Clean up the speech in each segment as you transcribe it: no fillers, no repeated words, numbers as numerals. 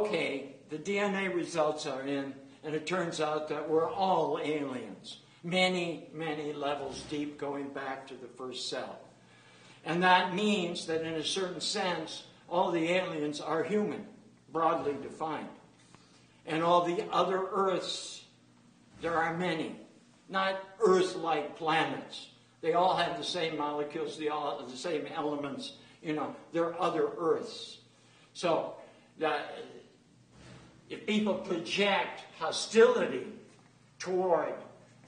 Okay, the DNA results are in, and it turns out that we're all aliens. Many, many levels deep, going back to the first cell. And that means that in a certain sense, all the aliens are human, broadly defined. And all the other Earths, there are many, not Earth-like planets. They all have the same molecules, they all have the same elements. You know, there are other Earths. So, if people project hostility toward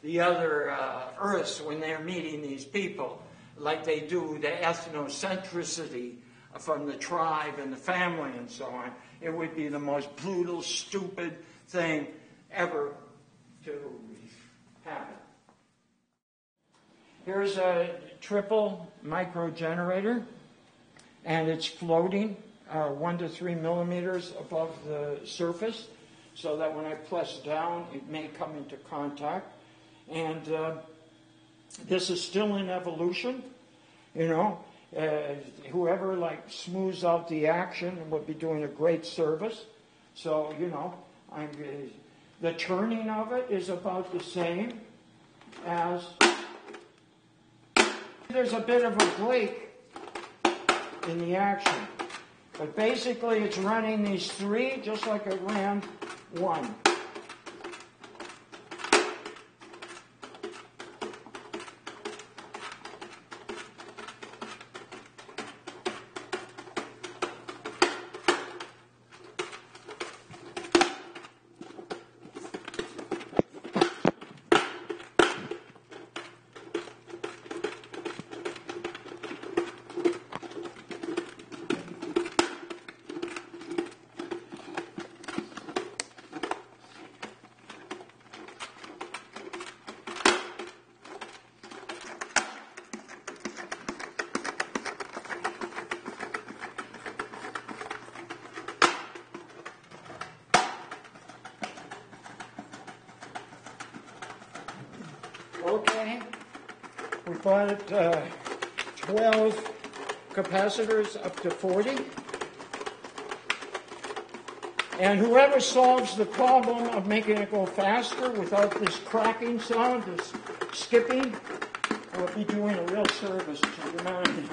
the other Earths when they're meeting these people, like they do the ethno-centricity from the tribe and the family and so on, it would be the most brutal, stupid thing ever to happen. Here's a triple micro generator, and it's floating 1 to 3 millimeters above the surface, so that when I press down, it may come into contact. And this is still in evolution, you know. Whoever smooths out the action would be doing a great service. So, you know, the turning of it is about the same as... There's a bit of a break in the action. But basically it's running these three just like it ran one. Okay, we bought it 12 capacitors up to 40. And whoever solves the problem of making it go faster without this cracking sound, this skipping, will be doing a real service to humanity.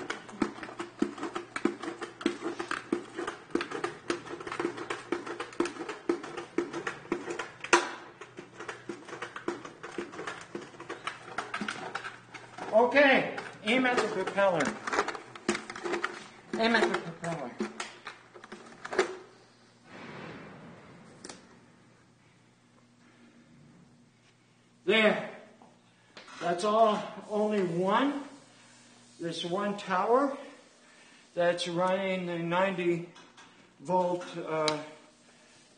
Okay, aim at the propeller. Aim at the propeller. There. That's all, only one. This one tower that's running the 90 volt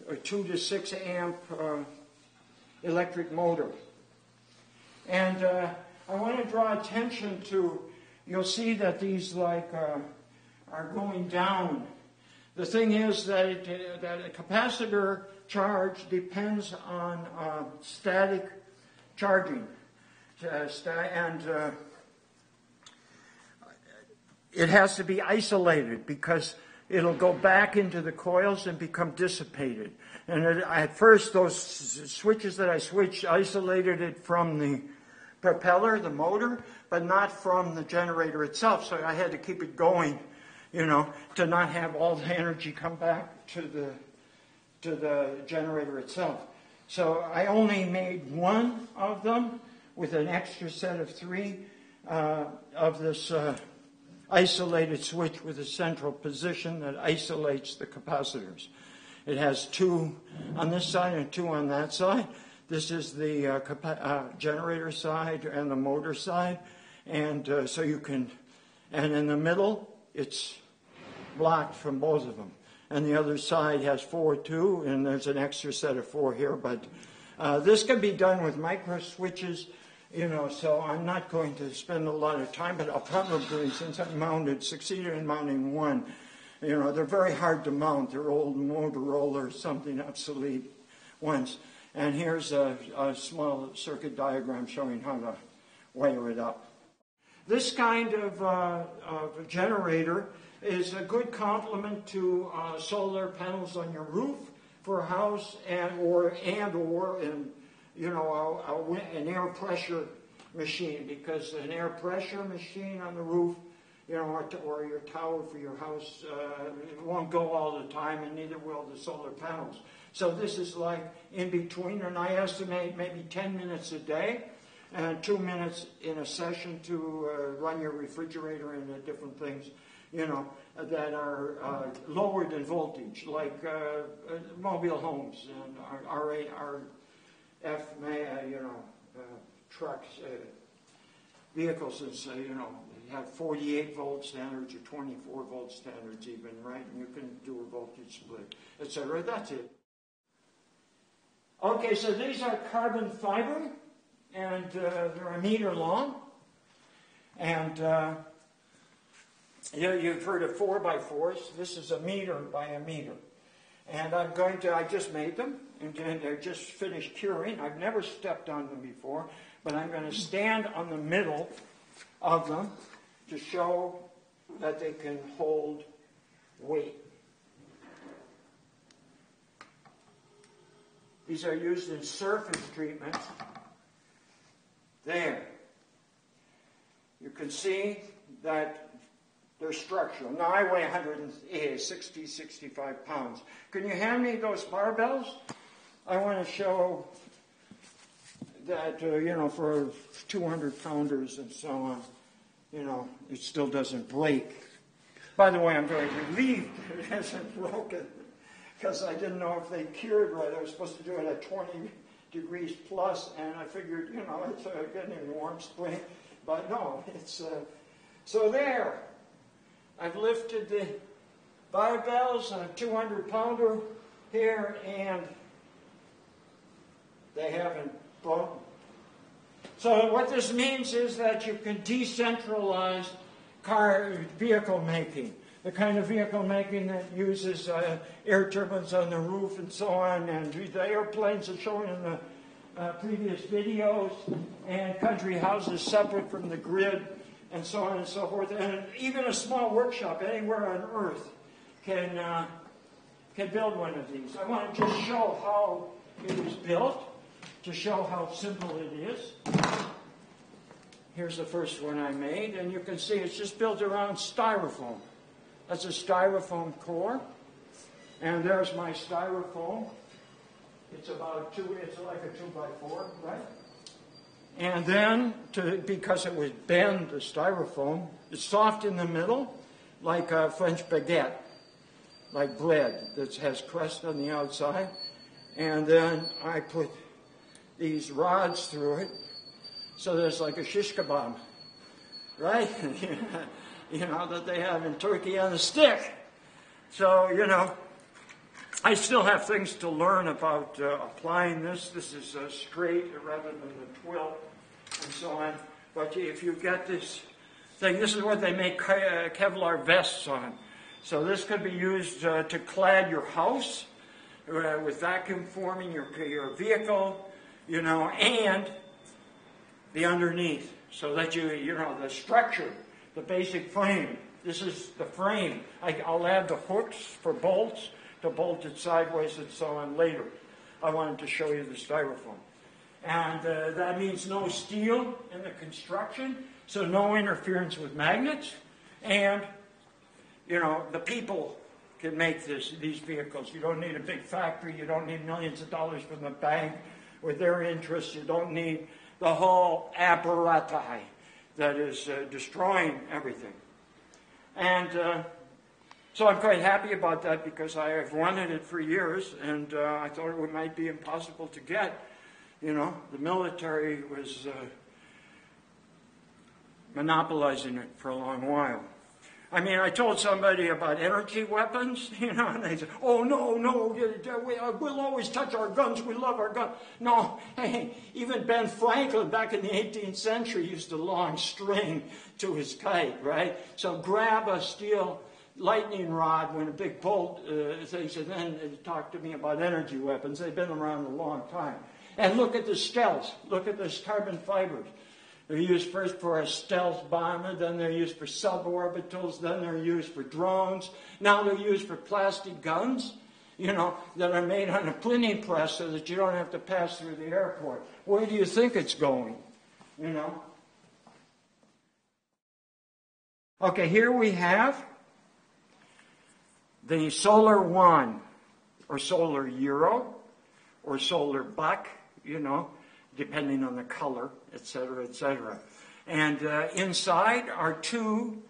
or 2 to 6 amp electric motor. And I want to draw attention to, you'll see that these are going down. The thing is that that a capacitor charge depends on static charging. And it has to be isolated because it'll go back into the coils and become dissipated. And at first, those switches that I switched isolated it from the propeller, the motor, but not from the generator itself. So I had to keep it going, you know, to not have all the energy come back to the generator itself. So I only made one of them with an extra set of 3 of this isolated switch with a central position that isolates the capacitors. It has 2 on this side and 2 on that side. This is the generator side and the motor side. And so you can, and in the middle, it's blocked from both of them. And the other side has 4 too, and there's an extra set of 4 here. But this can be done with micro switches, you know, so I'm not going to spend a lot of time, but I'll probably, since I succeeded in mounting one, you know, they're very hard to mount. They're old Motorola or something obsolete ones. And here's a small circuit diagram showing how to wire it up. This kind of generator is a good complement to solar panels on your roof for a house, and or you know, an air pressure machine, because an air pressure machine on the roof, you know, or your tower for your house, it won't go all the time, and neither will the solar panels. So this is like in between, and I estimate maybe 10 minutes a day, and 2 minutes in a session to run your refrigerator and different things, you know, that are lowered in voltage, like mobile homes and our trucks, vehicles, and say, you know, you have 48 volt standards or 24 volt standards even, right? And you can do a voltage split, etc. That's it. Okay, so these are carbon fiber, and they're 1 meter long. And you've heard of 4x4s. This is 1 meter by 1 meter. And I just made them, and they're just finished curing. I've never stepped on them before, but I'm going to stand on the middle of them to show that they can hold weight. These are used in surface treatment. There. You can see that they're structural. Now, I weigh 65 pounds. Can you hand me those barbells? I want to show that, you know, for 200 pounders and so on, you know, it still doesn't break. By the way, I'm very relieved it hasn't broken, because I didn't know if they cured right. I was supposed to do it at 20 degrees plus, and I figured, you know, it's getting a warm spring. But no, it's... so there. I've lifted the barbells, a 200-pounder here, and they haven't broken. So what this means is that you can decentralize vehicle making. The kind of vehicle making that uses air turbines on the roof and so on, and the airplanes are shown in the previous videos, and country houses separate from the grid, and so on and so forth. And even a small workshop anywhere on Earth can build one of these. I want to just show how it was built, to show how simple it is. Here's the first one I made, and you can see it's just built around styrofoam. That's a styrofoam core, and there's my styrofoam. It's about it's like a 2x4, right? And then, because it would bend the styrofoam, it's soft in the middle, like a French baguette, like bread that has crust on the outside. And then I put these rods through it, so there's like a shish kebab, right? You know, that they have in Turkey on a stick. So, you know, I still have things to learn about applying this. This is straight rather than a twill and so on. But if you get this thing, this is what they make Kevlar vests on. So this could be used to clad your house with vacuum forming your vehicle, you know, and the underneath, so that you know, the structure, the basic frame. This is the frame. I'll add the hooks for bolts to bolt it sideways and so on later. I wanted to show you the styrofoam. And that means no steel in the construction, so no interference with magnets. And, you know, the people can make these vehicles. You don't need a big factory. You don't need millions of dollars from the bank with their interest. You don't need the whole apparatus that is destroying everything. And so I'm quite happy about that, because I have wanted it for years, and I thought it might be impossible to get. You know, the military was monopolizing it for a long while. I mean, I told somebody about energy weapons, you know, and they said, oh, no, we'll always touch our guns, we love our guns. No, hey, even Ben Franklin back in the 18th century used a long string to his kite, right? So grab a steel lightning rod when a big bolt things, and then talk to me about energy weapons. They've been around a long time. And look at the stealth. Look at this carbon fibers. They're used first for a stealth bomber, then they're used for suborbitals, then they're used for drones. Now they're used for plastic guns, you know, that are made on a printing press so that you don't have to pass through the airport. Where do you think it's going, you know? Okay, here we have the solar yuan, or solar euro, or solar buck, you know, depending on the color, etc., etc. And inside are two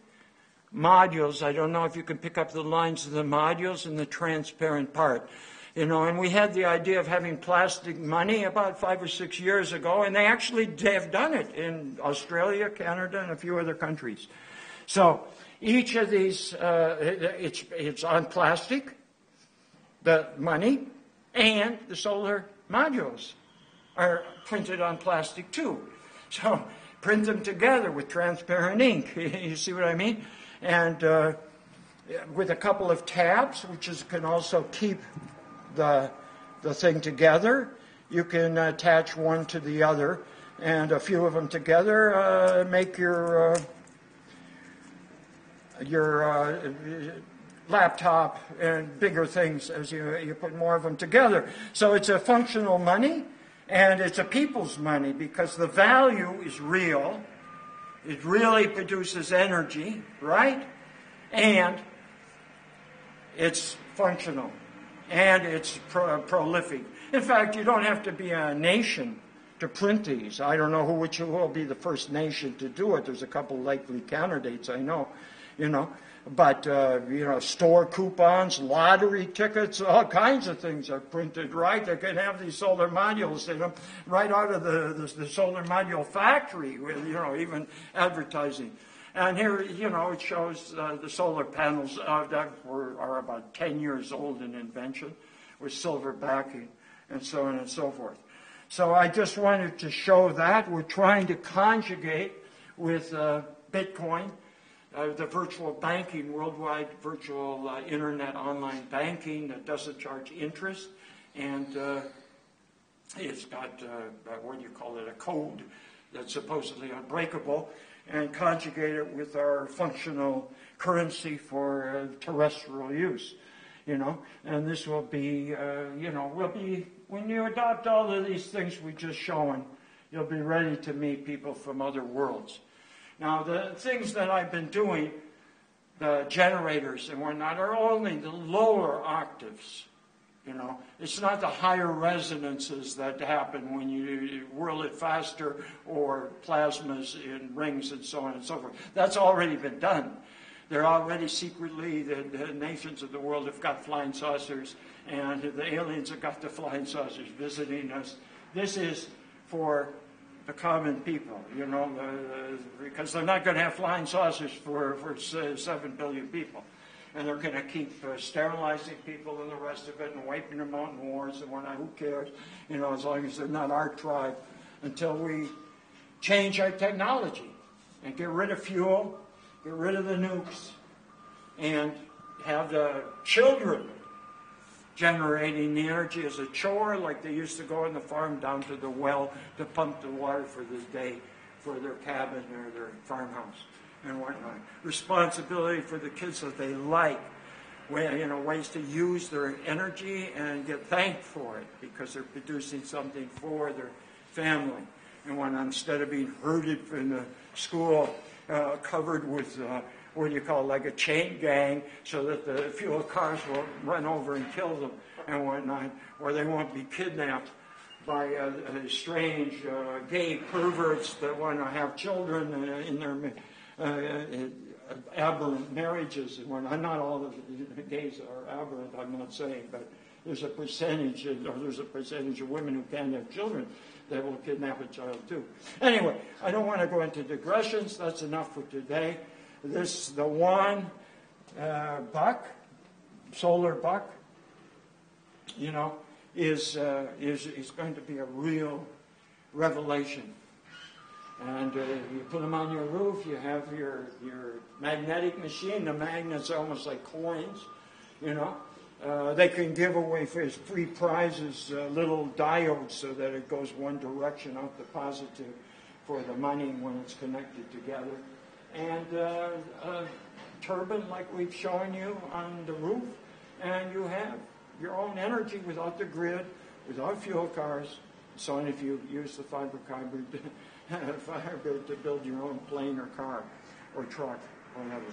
modules. I don't know if you can pick up the lines of the modules and the transparent part. You know, and we had the idea of having plastic money about 5 or 6 years ago, and they actually have done it in Australia, Canada, and a few other countries. So each of these, it's on plastic, the money, and the solar modules are printed on plastic too. So print them together with transparent ink. You see what I mean? And with a couple of tabs, which can also keep the thing together. You can attach one to the other, and a few of them together make your laptop and bigger things as you put more of them together. So it's a functional money, and it's a people's money because the value is real. It really produces energy, right? And it's functional. And it's prolific. In fact, you don't have to be a nation to print these. I don't know which will be the first nation to do it. There's a couple likely candidates, I know, you know. But, you know, store coupons, lottery tickets, all kinds of things are printed, right? They can have these solar modules in them right out of the solar module factory with, you know, even advertising. And here, you know, it shows the solar panels that are about 10 years old in invention with silver backing and so on and so forth. So I just wanted to show that. We're trying to conjugate with Bitcoin, the virtual banking, worldwide virtual internet online banking that doesn't charge interest. And it's got, what do you call it, a code that's supposedly unbreakable, and conjugate it with our functional currency for terrestrial use, you know. And this will be, you know, when you adopt all of these things we just shown, you'll be ready to meet people from other worlds. Now, the things that I've been doing, the generators and whatnot, are only the lower octaves. You know, it's not the higher resonances that happen when you whirl it faster or plasmas in rings and so on and so forth. That's already been done. They're already secretly, the nations of the world have got flying saucers, and the aliens have got the flying saucers visiting us. This is for the common people, you know, because they're not going to have flying saucers for 7 billion people. And they're going to keep sterilizing people and the rest of it and wiping them out in wars and whatnot. Who cares? You know, as long as they're not our tribe, until we change our technology and get rid of fuel, get rid of the nukes, and have the children generating the energy as a chore, like they used to go on the farm down to the well to pump the water for the day for their cabin or their farmhouse and whatnot. Responsibility for the kids that they like, you know, ways to use their energy and get thanked for it because they're producing something for their family. And when instead of being herded in the school, covered with what do you call it, like a chain gang, so that the fuel cars will run over and kill them and whatnot, or they won't be kidnapped by strange gay perverts that want to have children in their aberrant marriages and whatnot. Not all of the gays are aberrant, I'm not saying, but there's a percentage of women who can't have children that will kidnap a child too. Anyway, I don't want to go into digressions. That's enough for today. The Yuan buck, solar buck, you know, is going to be a real revelation. And you put them on your roof, you have your magnetic machine. The magnets are almost like coins, you know. They can give away for as free prizes little diodes so that it goes one direction out the positive for the money when it's connected together. And a turbine like we've shown you on the roof, and you have your own energy without the grid, without fuel cars. So if you use the fiber to build your own plane or car or truck or whatever.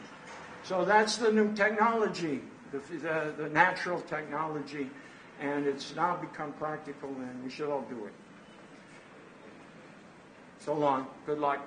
So that's the new technology, the natural technology, and it's now become practical, and we should all do it. So long. Good luck.